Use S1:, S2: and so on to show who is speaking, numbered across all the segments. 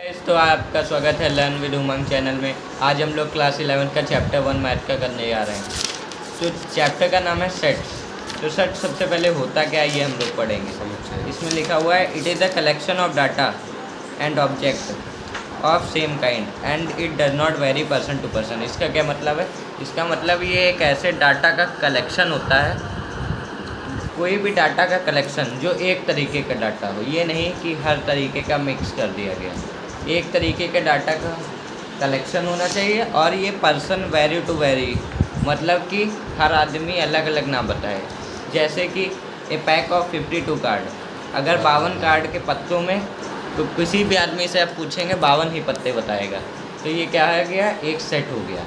S1: तो आपका स्वागत है लर्न विद उमंग चैनल में। आज हम लोग क्लास 11 का चैप्टर 1 मैथ का करने जा रहे हैं। तो चैप्टर का नाम है सेट्स। तो सेट सबसे पहले होता क्या है ये हम लोग पढ़ेंगे। इसमें लिखा हुआ है it is a collection of data and object of same kind and it does not vary person to person. इसका क्या मतलब है? इसका मतलब ये एक ऐसे डाटा का कलेक्शन होता है, कोई भी डाटा का कलेक्शन जो एक तरीके का डाटा हो, ये नहीं कि हर तरीके का मिक्स कर दिया गया। एक तरीके के डाटा का कलेक्शन होना चाहिए और ये पर्सन वेरी टू वेरी, मतलब कि हर आदमी अलग अलग ना बताए। जैसे कि ए पैक ऑफ 52 कार्ड, अगर 52 कार्ड के पत्तों में, तो किसी भी आदमी से आप पूछेंगे 52 ही पत्ते बताएगा। तो ये क्या हो गया? एक सेट हो गया।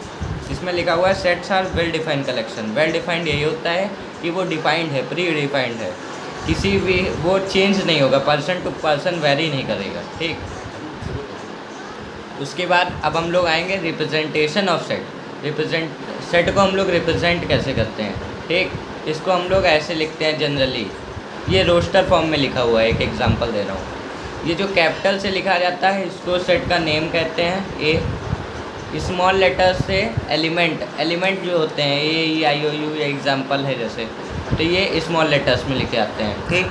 S1: इसमें लिखा हुआ है sets are well defined collection. Well defined यही होता है कि वो डिफाइंड है, प्री डिफाइंड है, किसी भी वो चेंज नहीं होगा, पर्सन टू पर्सन वेरी नहीं करेगा। ठीक, उसके बाद अब हम लोग आएंगे रिप्रेजेंटेशन ऑफ सेट। सेट को हम लोग रिप्रेजेंट कैसे करते हैं? ठीक, इसको हम लोग ऐसे लिखते हैं जनरली, ये रोस्टर फॉर्म में लिखा हुआ है। एक एग्जांपल दे रहा हूँ। ये जो कैपिटल से लिखा जाता है इसको सेट का नेम कहते हैं। ए स्मॉल लेटर से एलिमेंट जो होते हैं ए आई ओ यू, ये एग्जांपल है जैसे, तो ये स्मॉल लेटर्स में लिखे आते हैं। ठीक,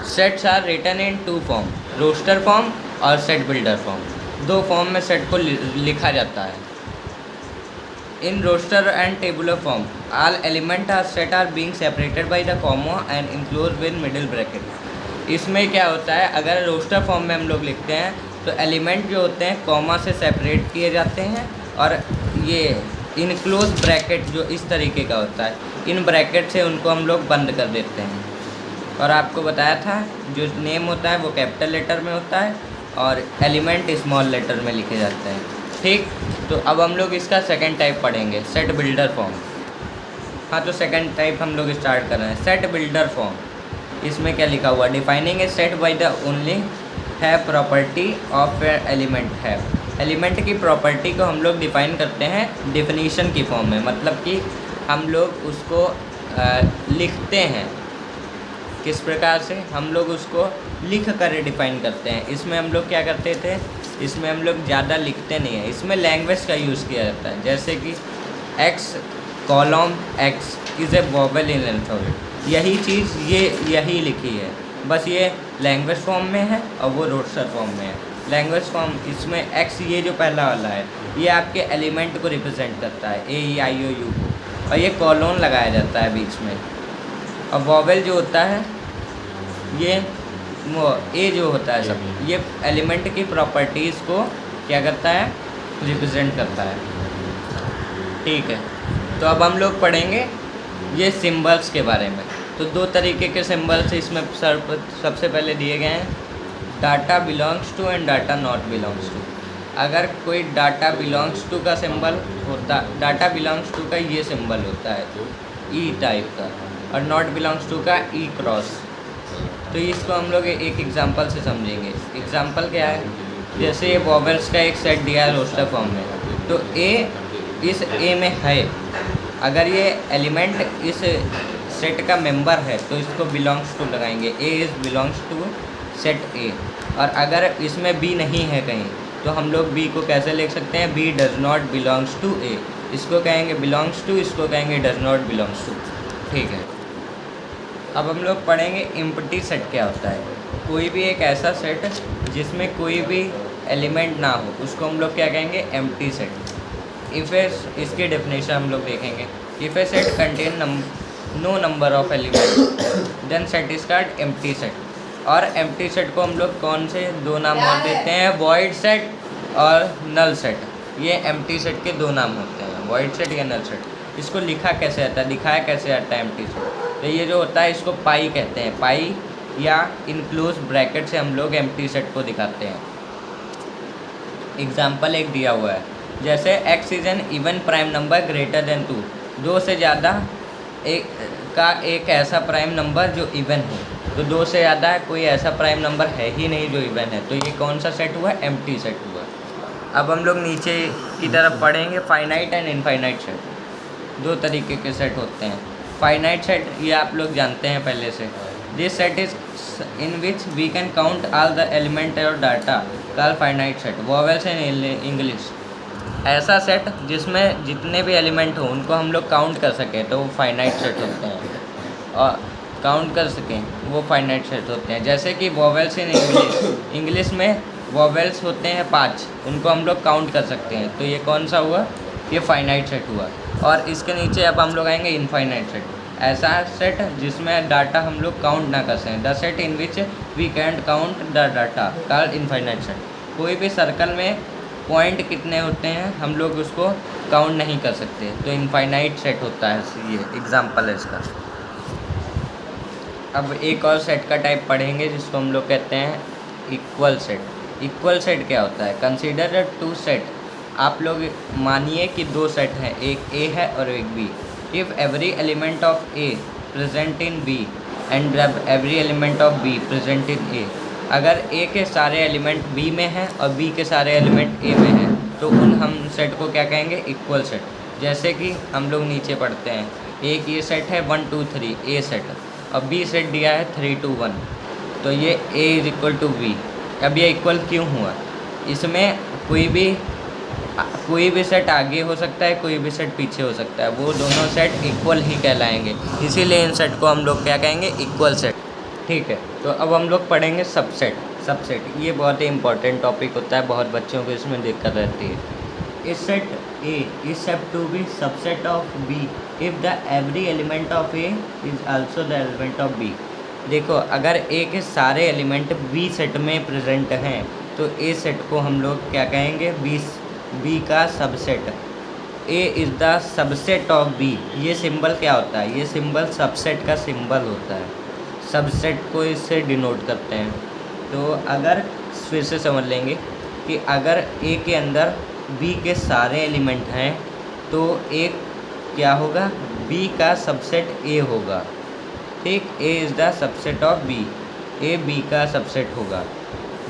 S1: sets are written in 2 form, roster form और सेट बिल्डर फॉर्म। 2 फॉर्म में सेट को लिखा जाता है। In roster and tabular form all element are set are being separated by the comma and enclose with middle bracket. इसमें क्या होता है, अगर रोस्टर फॉर्म में हम लोग लिखते हैं तो एलिमेंट जो होते हैं कॉमा से सेपरेट किए जाते हैं और ये इनक्लोज ब्रैकेट जो इस तरीके का होता है, इन ब्रैकेट से उनको हम लोग बंद कर देते हैं। और आपको बताया था जो नेम होता है वो कैपिटल लेटर में होता है और एलिमेंट स्मॉल लेटर में लिखे जाते हैं। ठीक, तो अब हम लोग इसका सेकंड टाइप पढ़ेंगे, सेट बिल्डर फॉर्म। हाँ, तो सेकंड टाइप हम लोग स्टार्ट कर रहे हैं, सेट बिल्डर फॉर्म। इसमें क्या लिखा हुआ? Defining A set by the only है प्रॉपर्टी ऑफ एलिमेंट है। एलिमेंट की प्रॉपर्टी को हम लोग डिफाइन करते हैं डिफिनीशन की फॉर्म में, मतलब कि हम लोग उसको लिखते हैं। किस प्रकार से? हम लोग उसको लिख कर डिफाइन करते हैं। इसमें हम लोग क्या करते थे, इसमें हम लोग ज़्यादा लिखते नहीं हैं, इसमें लैंग्वेज का यूज़ किया जाता है। जैसे कि x column x is a vowel in alphabet, यही चीज़ ये यही लिखी है, बस ये लैंग्वेज फॉर्म में है और वो रोस्टर फॉर्म में है। लैंग्वेज फॉर्म इसमें एक्स ये जो पहला वाला है ये आपके एलिमेंट को रिप्रेजेंट करता है, ए ई आई ओ यू को, और ये कॉलोन लगाया जाता है बीच में। और वॉवेल जो होता है ये वो ए जो होता है सब, ये एलिमेंट की प्रॉपर्टीज़ को क्या करता है? रिप्रेजेंट करता है। ठीक है, तो अब हम लोग पढ़ेंगे ये सिंबल्स के बारे में। तो 2 तरीके के सिंबल्स इसमें सबसे पहले दिए गए हैं, data belongs to and data not belongs to. अगर कोई डाटा बिलोंग्स टू का सिंबल होता, डाटा बिलोंग्स टू का ये सिंबल होता है ई टाइप का, और नॉट बिलोंग्स टू का ई क्रॉस। तो इसको हम लोग एक एग्जांपल से समझेंगे। एग्जांपल क्या है? जैसे ये वॉवेल्स का एक सेट दिया है रोस्टर फॉर्म में, तो ए इस ए में है, अगर ये एलिमेंट इस सेट का मेंबर है तो इसको बिलोंग्स टू लगाएंगे, A is belongs to set A. और अगर इसमें बी नहीं है कहीं तो हम लोग बी को कैसे लिख सकते हैं? B does not belongs to A, इसको कहेंगे बिलोंग्स टू, इसको कहेंगे डज नॉट बिलोंग्स टू। ठीक है, अब हम लोग पढ़ेंगे एम्प्टी सेट क्या होता है। कोई भी एक ऐसा सेट जिसमें कोई भी एलिमेंट ना हो उसको हम लोग क्या कहेंगे? Empty set. इफ़ ए, इसकी डेफिनेशन हम लोग देखेंगे। If a set contain no number of element then set is called empty set. और एम्प्टी सेट को हम लोग कौन से 2 नाम और देते हैं? वॉइड सेट और नल सेट। ये एम्प्टी सेट के 2 नाम होते हैं, वॉइड सेट या नल सेट। इसको लिखा कैसे आता है, दिखाया कैसे आता है एम्प्टी सेट? तो ये जो होता है इसको पाई कहते हैं, पाई या इनक्लोज ब्रैकेट से हम लोग एम्प्टी सेट को दिखाते हैं। एग्जाम्पल एक दिया हुआ है, जैसे x is an even prime number greater than 2, 2 से ज़्यादा एक ऐसा प्राइम नंबर जो इवन हो। तो 2 से ज़्यादा कोई ऐसा प्राइम नंबर है ही नहीं जो इवन है, तो ये कौन सा सेट हुआ? एम्प्टी सेट हुआ। अब हम लोग नीचे की तरफ पढ़ेंगे फाइनाइट एंड इनफाइनाइट सेट। 2 तरीके के सेट होते हैं। फाइनाइट सेट ये आप लोग जानते हैं पहले से, this set is in which we can count all the element और data called finite set. Vowels in English, ऐसा सेट जिसमें जितने भी एलिमेंट हो उनको हम लोग काउंट कर सकें तो वो फाइनाइट सेट होते हैं, और काउंट कर सकें वो फाइनाइट सेट होते हैं। जैसे कि वॉवेल्स इन इंग्लिश में वॉवेल्स होते हैं 5, उनको हम लोग काउंट कर सकते हैं, तो ये कौन सा हुआ, ये फाइनाइट सेट हुआ। और इसके नीचे अब हम लोग आएंगे इनफाइनाइट सेट, ऐसा सेट जिसमें डाटा हम लोग काउंट ना कर सकें। The set in which we can't count the data called infinite set. कोई भी सर्कल में पॉइंट कितने होते हैं हम लोग उसको काउंट नहीं कर सकते, तो इनफाइनाइट सेट होता है, ये एग्जांपल है इसका। अब एक और सेट का टाइप पढ़ेंगे जिसको हम लोग कहते हैं इक्वल सेट। इक्वल सेट क्या होता है, कंसीडर टू सेट, आप लोग मानिए कि दो सेट हैं, एक ए है और एक B. If every element of A present in B and every element of B present in A, अगर ए के सारे एलिमेंट बी में हैं और बी के सारे एलिमेंट ए में हैं तो उन हम सेट को क्या कहेंगे, इक्वल सेट। जैसे कि हम लोग नीचे पढ़ते हैं, एक ये सेट है 1 2 3 ए सेट, और बी सेट दिया है 3 2 1, तो ये ए इज इक्वल टू बी। अब ये इक्वल क्यों हुआ, इसमें कोई भी सेट आगे हो सकता है, कोई भी सेट पीछे हो सकता है, वो दोनों सेट इक्वल ही कहलाएंगे, इसीलिए इन सेट को हम लोग क्या कहेंगे, इक्वल सेट। ठीक है, तो अब हम लोग पढ़ेंगे सबसेट। सबसेट ये बहुत ही इंपॉर्टेंट टॉपिक होता है, बहुत बच्चों को इसमें दिक्कत रहती है। इस set A is set to be subset of B if the every element of A is also the element of B. देखो, अगर ए के सारे एलिमेंट बी सेट में प्रेजेंट हैं तो ए सेट को हम लोग क्या कहेंगे, बी का subset. A is the subset of B, ये सिंबल क्या होता है, ये सिंबल सबसेट का सिंबल होता है, सबसेट को इससे डिनोट करते हैं। तो अगर फिर से समझ लेंगे कि अगर ए के अंदर बी के सारे एलिमेंट हैं तो ए क्या होगा, बी का सबसेट ए होगा। ठीक, A is the subset of B, A B का सबसेट होगा,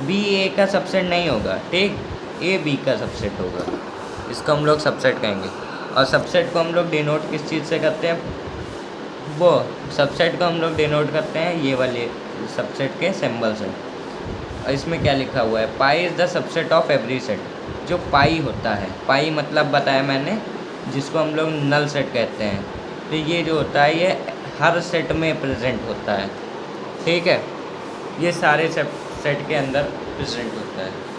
S1: बी ए का सबसेट नहीं होगा। ठीक, ए बी का सबसेट होगा, इसको हम लोग सबसेट कहेंगे। और सबसेट को हम लोग डिनोट किस चीज़ से करते हैं, वो सबसेट को हम लोग डिनोट करते हैं ये वाले सबसेट के सिंबल से। और इसमें क्या लिखा हुआ है, pi is the subset of every set. जो पाई होता है, पाई मतलब बताया मैंने, जिसको हम लोग नल सेट कहते हैं, तो ये जो होता है ये हर सेट में प्रेजेंट होता है। ठीक है, ये सारे सेट के अंदर प्रेजेंट होता है।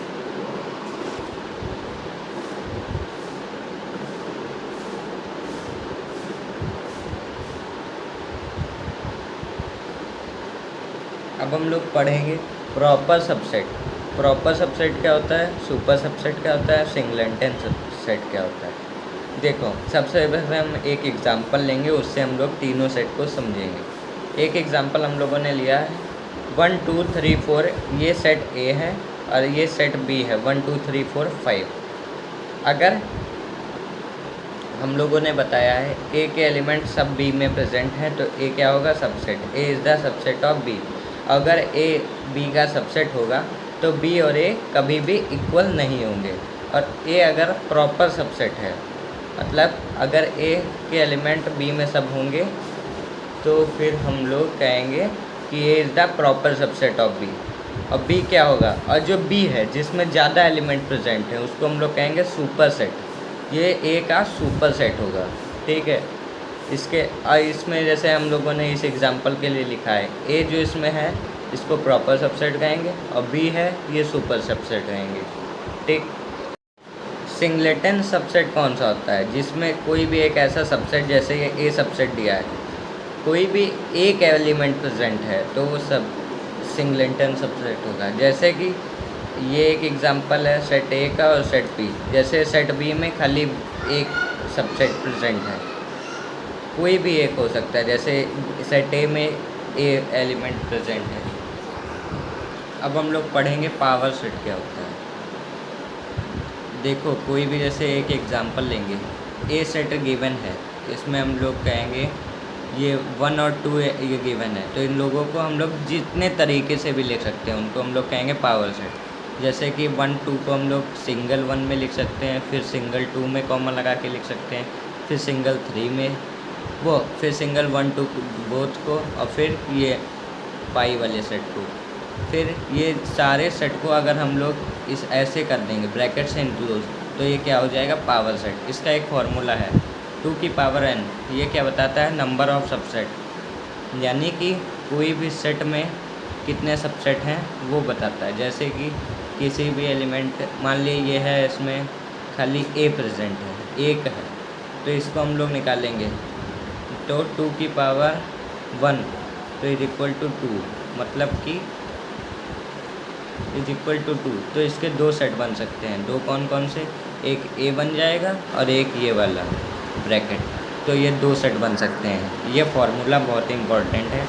S1: अब हम लोग पढ़ेंगे प्रॉपर सबसेट। प्रॉपर सबसेट क्या होता है, सुपर सबसेट क्या होता है, सिंगलेटन सेट क्या होता है। देखो, सबसे पहले हम एक एग्जांपल लेंगे, उससे हम लोग तीनों सेट को समझेंगे। एक एग्जांपल हम लोगों ने लिया है 1 2 3 4, ये सेट ए है और ये सेट बी है 1 2 3 4 5। अगर हम लोगों ने बताया है ए के एलिमेंट सब बी में प्रेजेंट हैं तो ए क्या होगा, subset. A is the subset of B. अगर ए बी का सबसेट होगा तो बी और ए कभी भी इक्वल नहीं होंगे। और ए अगर प्रॉपर सबसेट है, मतलब अगर ए के एलिमेंट बी में सब होंगे तो फिर हम लोग कहेंगे कि A is the proper subset of B. और बी क्या होगा, और जो बी है जिसमें ज़्यादा एलिमेंट प्रेजेंट है उसको हम लोग कहेंगे सुपर सेट। ये ए का सुपर सेट होगा। ठीक है, इसमें जैसे हम लोगों ने इस एग्जांपल के लिए लिखा है, ए जो इसमें है इसको प्रॉपर सबसेट कहेंगे और बी है ये सुपर सबसेट कहेंगे। ठीक, सिंगलेटन सबसेट कौन सा होता है, जिसमें कोई भी एक ऐसा सबसेट, जैसे ये ए सबसेट दिया है, कोई भी एक एलिमेंट प्रेजेंट है तो वो सब सिंगलेटन सबसेट होगा। जैसे कि ये एक एग्जांपल है सेट ए का और सेट बी। जैसे सेट बी में खाली एक सबसेट प्रेजेंट है, कोई भी एक हो सकता है, जैसे सेट ए में ए एलिमेंट प्रेजेंट है। अब हम लोग पढ़ेंगे पावर सेट क्या होता है। देखो, कोई भी जैसे एक एग्जांपल लेंगे, ए सेट गिवन है, इसमें हम लोग कहेंगे ये 1 और 2 ये गिवन है, तो इन लोगों को हम लोग जितने तरीके से भी लिख सकते हैं उनको हम लोग कहेंगे पावर सेट। जैसे कि 1 2 को हम लोग सिंगल 1 में लिख सकते हैं, फिर सिंगल 2 में कॉमा लगा के लिख सकते हैं, फिर सिंगल 3 में, फिर सिंगल 1 2 बोथ को, और फिर ये पाई वाले सेट को। फिर ये सारे सेट को अगर हम लोग इस ऐसे कर देंगे ब्रैकेट से इनक्लोज, तो ये क्या हो जाएगा, पावर सेट। इसका एक फॉर्मूला है 2 की पावर n। ये क्या बताता है, नंबर ऑफ सबसेट, यानी कि कोई भी सेट में कितने सबसेट हैं वो बताता है। जैसे कि किसी भी एलिमेंट, मान ली ये है, इसमें खाली a प्रेजेंट है, एक है, तो इसको हम लोग निकालेंगे। तो 2 की पावर 1 तो इज इक्वल टू 2, मतलब कि इज इक्वल टू 2। तो इसके 2 सेट बन सकते हैं। 2 कौन कौन से, एक a बन जाएगा और एक ये वाला ब्रैकेट, तो ये 2 सेट बन सकते हैं। ये फॉर्मूला बहुत ही इम्पोर्टेंट है।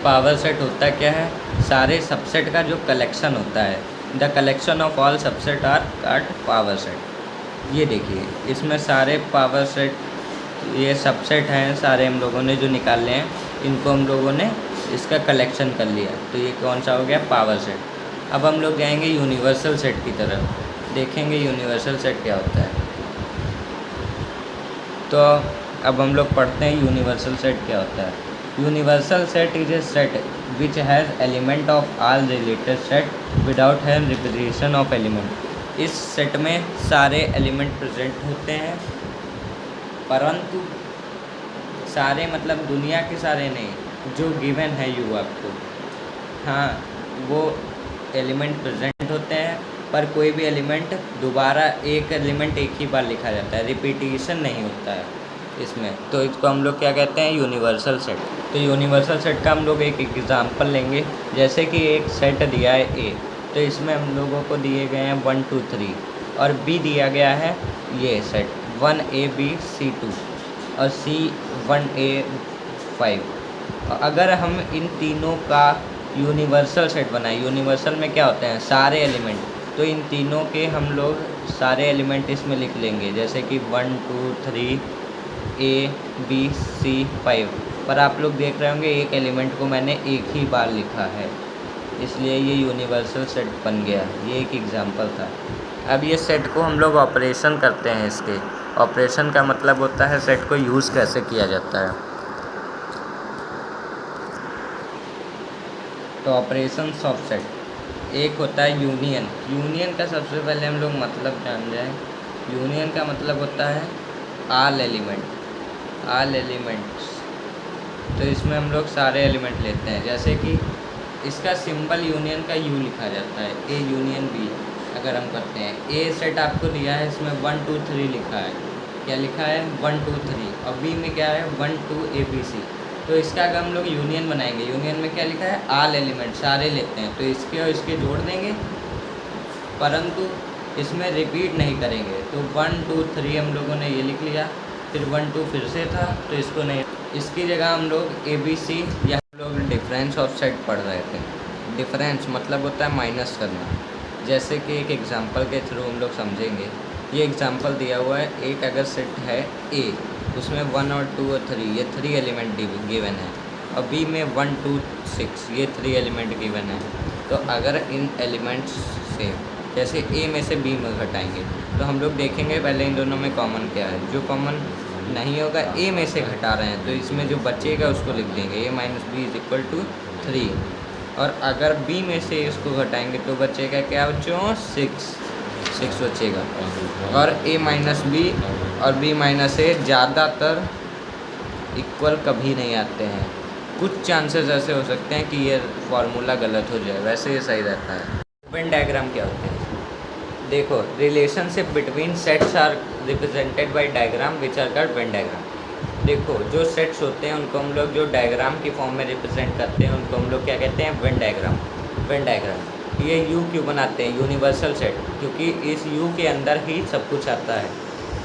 S1: पावर सेट होता क्या है, सारे सबसेट का जो कलेक्शन होता है। The collection of all subset are called power set. ये देखिए, इसमें सारे पावर सेट, ये सबसेट हैं सारे हम लोगों ने जो निकाले हैं, इनको हम लोगों ने इसका कलेक्शन कर लिया, तो ये कौन सा हो गया, पावर सेट। अब हम लोग जाएंगे यूनिवर्सल सेट की तरफ, देखेंगे यूनिवर्सल सेट क्या होता है। तो अब हम लोग पढ़ते हैं यूनिवर्सल सेट क्या होता है। Universal set is a set which has element of all related set without have representation of element. इस सेट में सारे एलिमेंट प्रेजेंट होते हैं, परंतु सारे मतलब दुनिया के सारे नहीं, जो गिवन है यू आपको, हाँ वो एलिमेंट प्रेजेंट होते हैं, पर कोई भी एलिमेंट दोबारा, एक एलिमेंट एक ही बार लिखा जाता है, रिपीटिशन नहीं होता है इसमें। तो इसको हम लोग क्या कहते हैं, यूनिवर्सल सेट। तो यूनिवर्सल सेट का हम लोग एक एग्जांपल लेंगे। जैसे कि एक सेट दिया है ए, तो इसमें हम लोगों को दिए गए हैं 1 2 3, और बी दिया गया है ये सेट 1ab c2 और c1a5। अगर हम इन तीनों का यूनिवर्सल सेट बनाए, यूनिवर्सल में क्या होते हैं, सारे एलिमेंट, तो इन तीनों के हम लोग सारे एलिमेंट इसमें लिख लेंगे। जैसे कि 1 2 3 a b c 5, पर आप लोग देख रहे होंगे एक एलिमेंट को मैंने एक ही बार लिखा है, इसलिए ये यूनिवर्सल सेट बन गया। ये एक एग्जांपल था। अब ये सेट को हम लोग ऑपरेशन करते हैं। इसके ऑपरेशन का मतलब होता है सेट को यूज़ कैसे किया जाता है। तो ऑपरेशंस ऑफ सेट, एक होता है यूनियन। यूनियन का सबसे पहले हम लोग मतलब जान जाएं। यूनियन का मतलब होता है ऑल एलिमेंट्स। तो इसमें हम लोग सारे एलिमेंट लेते हैं। जैसे कि इसका सिंबल यूनियन का यू लिखा जाता है, ए यूनियन बी अगर हम करते हैं। ए सेट आपको दिया है, इसमें 1 2 3 लिखा है, क्या लिखा है 1 2 3, और बी में क्या है 1 2 ABC। तो इसका अगर हम लोग यूनियन बनाएंगे, यूनियन में क्या लिखा है, ऑल एलिमेंट, सारे लेते हैं, तो इसके और इसके जोड़ देंगे, परंतु इसमें रिपीट नहीं करेंगे। तो 1 2 3 हम लोगों ने ये लिख लिया, फिर 1 2 फिर से था, तो इसको नहीं, इसकी जगह हम लोग ABC या हम लोग डिफरेंस ऑफ सेट पढ़ रहे थे। डिफरेंस मतलब होता है माइनस करना। जैसे कि एक एग्जांपल के थ्रू हम लोग समझेंगे। ये एग्जांपल दिया हुआ है, एक अगर सेट है A, उसमें 1 और 2 और 3 ये 3 एलिमेंट गिवन है, और B में 1 2 6 ये 3 एलिमेंट गिवन है। तो अगर इन एलिमेंट्स से जैसे A में से B में घटाएंगे, तो हम लोग देखेंगे पहले इन दोनों में कॉमन क्या है। जो कॉमन नहीं होगा, A में से घटा रहे हैं, तो इसमें जो बचेगा उसको लिख देंगे A minus B is equal to 3। और अगर B में से इसको घटाएंगे तो बचेगा क्या बच्चों, 6 बचेगा। और A माइनस बी और B माइनस ए ज़्यादातर इक्वल कभी नहीं आते हैं। कुछ चांसेस ऐसे हो सकते हैं कि ये फार्मूला गलत हो जाए, वैसे ये सही रहता है। वेन डायग्राम क्या होते हैं, देखो, relationship between sets are represented by diagram which are called Venn diagram. देखो, जो सेट्स होते हैं उनको हम लोग जो डायग्राम की फॉर्म में रिप्रेजेंट करते हैं उनको हम लोग क्या कहते हैं, वेन डायग्राम। वेन डायग्राम ये यू क्यों बनाते हैं, यूनिवर्सल सेट, क्योंकि इस यू के अंदर ही सब कुछ आता है।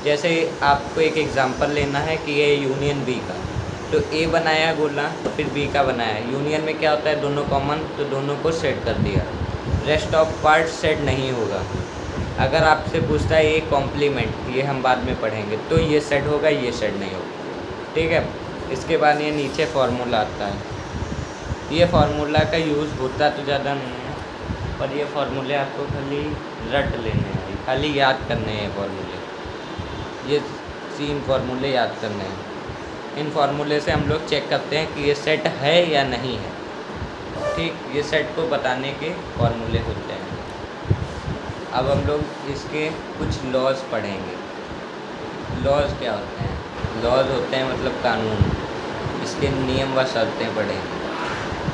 S1: जैसे आपको एक एग्जांपल लेना है कि ये यूनियन बी का, तो ए बनाया बोला, फिर बी का बनाया। यूनियन में क्या होता है, दोनों कॉमन, तो दोनों को सेट कर दिया, रेस्ट ऑफ पार्ट सेट नहीं होगा। अगर आपसे पूछता है ये कॉम्प्लीमेंट, ये हम बाद में पढ़ेंगे, तो ये सेट होगा, ये सेट नहीं होगा, ठीक है। इसके बाद ये नीचे फार्मूला आता है। ये फार्मूला का यूज़ होता तो ज़्यादा नहीं है, पर ये फार्मूले आपको खाली रट लेने हैं, खाली याद करने हैं फार्मूले। ये 3 फार्मूले याद करने हैं। इन फार्मूले से हम लोग चेक करते हैं कि ये सेट है या नहीं है। ठीक, ये सेट को बताने के फार्मूले होते हैं। अब हम लोग इसके कुछ लॉज पढ़ेंगे। लॉज क्या होते हैं? लॉज होते हैं मतलब कानून, इसके नियम व शर्तें पढ़ेंगे।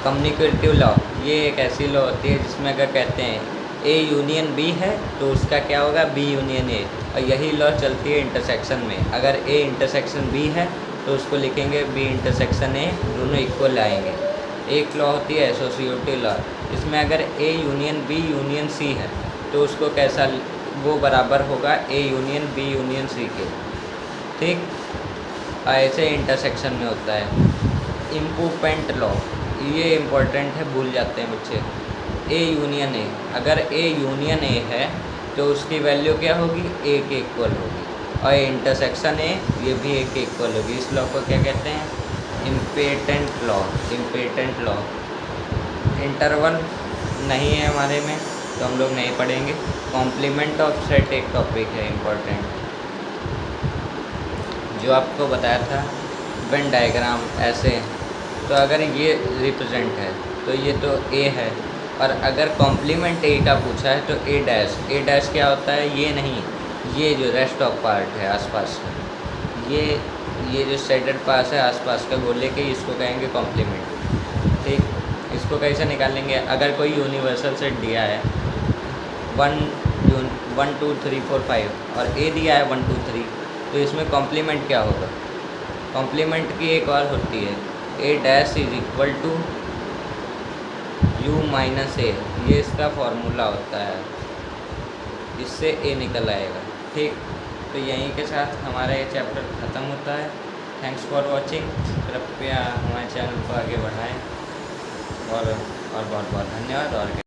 S1: कम्युनिकेटिव लॉ, ये एक ऐसी लॉ होती है जिसमें अगर कहते हैं ए यूनियन बी है तो उसका क्या होगा, बी यूनियन ए। और यही लॉ चलती है इंटरसेक्शन में। अगर ए इंटरसेक्शन बी है तो उसको लिखेंगे बी इंटरसेक्शन ए, दोनों इक्वल आएंगे। एक लॉ होती है एसोसिएटिव लॉ, इसमें अगर A union B union C है तो उसको कैसा, वो बराबर होगा A union B union C के। ठीक, ऐसे इंटरसेक्शन में होता है। इम्प्रूवमेंट लॉ, ये इम्पोर्टेंट है, भूल जाते हैं बच्चे। ए यूनियन ए, अगर ए यूनियन ए है तो उसकी वैल्यू क्या होगी, ए के इक्वल होगी। और इंटरसेक्शन ए, ये भी ए के इक्वल होगी। इस लॉ को क्या कहते हैं, इम्पेटेंट लॉ। इम्पेटेंट लॉ। इंटरवल नहीं है हमारे में तो हम लोग नहीं पढ़ेंगे। कॉम्प्लीमेंट ऑफ सेट एक टॉपिक है इम्पोर्टेंट, जो आपको बताया था वेन डायग्राम ऐसे। तो अगर ये रिप्रेजेंट है तो ये तो ए है, और अगर कॉम्प्लीमेंट ए का पूछा है तो ए डैश। ए डैश क्या होता है, ये नहीं, ये जो रेस्ट ऑफ पार्ट है आसपास का, ये जो शेडेड पास है आसपास का गोले के, इसको कहेंगे कॉम्प्लीमेंट। ठीक, इसको कैसे निकालेंगे, अगर कोई यूनिवर्सल सेट दिया है 1 2 3 4 5 और ए दिया है 1 2 3, तो इसमें कॉम्प्लीमेंट क्या होगा, कॉम्प्लीमेंट की एक और होती है, A dash is equal to U minus A. ये इसका फॉर्मूला होता है, इससे ए निकल आएगा। ठीक, तो यहीं के साथ हमारा ये चैप्टर ख़त्म होता है। Thanks for watching. कृपया हमारे चैनल को आगे बढ़ाएं और बहुत बहुत धन्यवाद। और